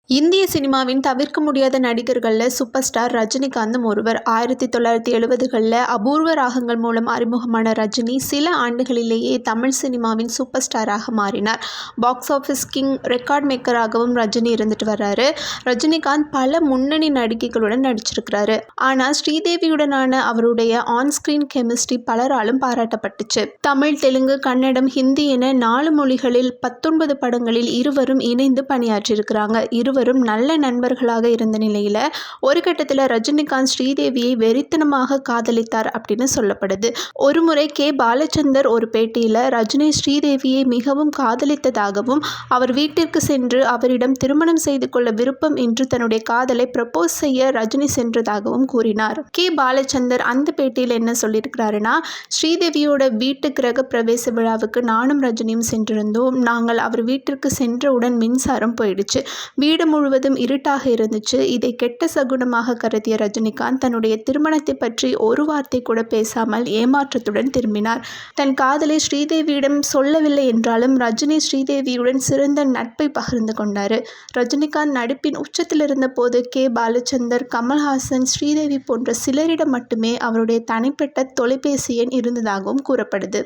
இந்திய சினிமாவின் தவிர்க்க முடியாத நடிகர்களில் சூப்பர் ஸ்டார் ரஜினிகாந்தும் ஒருவர். 1970களில் அபூர்வ ராகங்கள் மூலம் அறிமுகமான ரஜினி சில ஆண்டுகளிலேயே தமிழ் சினிமாவின் சூப்பர் ஸ்டாராக மாறினார். பாக்ஸ் ஆஃபீஸ் கிங், ரெக்கார்ட் மேக்கராகவும் ரஜினி இருந்துட்டு வர்றாரு. ரஜினிகாந்த் பல முன்னணி நடிகைகளுடன் நடிச்சிருக்கிறாரு. ஆனால் ஸ்ரீதேவியுடனான அவருடைய ஆன்ஸ்கிரீன் கெமிஸ்ட்ரி பலராலும் பாராட்டப்பட்டுச்சு. தமிழ், தெலுங்கு, கன்னடம், ஹிந்தி என 4 மொழிகளில் 19 படங்களில் இருவரும் இணைந்து பணியாற்றியிருக்கிறாங்க. இருவரும் நல்ல நண்பர்களாக இருந்த நிலையில ஒரு கட்டத்தில் ரஜினிகாந்த் ஸ்ரீதேவியை வெறித்தனமாக காதலித்தார் அப்படின்னு சொல்லப்படுது. ஒருமுறை கே. பாலச்சந்தர் ஒரு பேட்டியில் ரஜினி ஸ்ரீதேவியை மிகவும் காதலித்ததாகவும் அவர் வீட்டிற்கு சென்று அவரிடம் திருமணம் செய்து கொள்ள விருப்பம் என்று தன்னுடைய காதலை ப்ரப்போஸ் செய்ய ரஜினி சென்றதாகவும் கூறினார். கே. பாலச்சந்தர் அந்த பேட்டியில் என்ன சொல்லியிருக்கிறாருன்னா, ஸ்ரீதேவியோட வீட்டு கிரக பிரவேச விழாவுக்கு நானும் ரஜினியும் சென்றிருந்தோம். நாங்கள் அவர் வீட்டிற்கு சென்றவுடன் மின்சாரம் போயிடுச்சு. வீடு முழுவதும் இருட்டாக இருந்துச்சு. இதை கெட்ட சகுனமாக கருதிய ரஜினிகாந்த் தன்னுடைய திருமணத்தை பற்றி ஒரு வார்த்தை கூட பேசாமல் ஏமாற்றத்துடன் திரும்பினார். தன் காதலை ஸ்ரீதேவியிடம் சொல்லவில்லை என்றாலும் ரஜினி ஸ்ரீதேவியுடன் சிறந்த நட்பை பகிர்ந்து கொண்டார். ரஜினிகாந்த் நடிப்பின் உச்சத்தில் இருந்த போது கே. பாலச்சந்தர், கமல்ஹாசன், ஸ்ரீதேவி போன்ற சிலரிடம் மட்டுமே அவருடைய தனிப்பட்ட தொலைபேசி எண் இருந்ததாகவும் கூறப்படுது.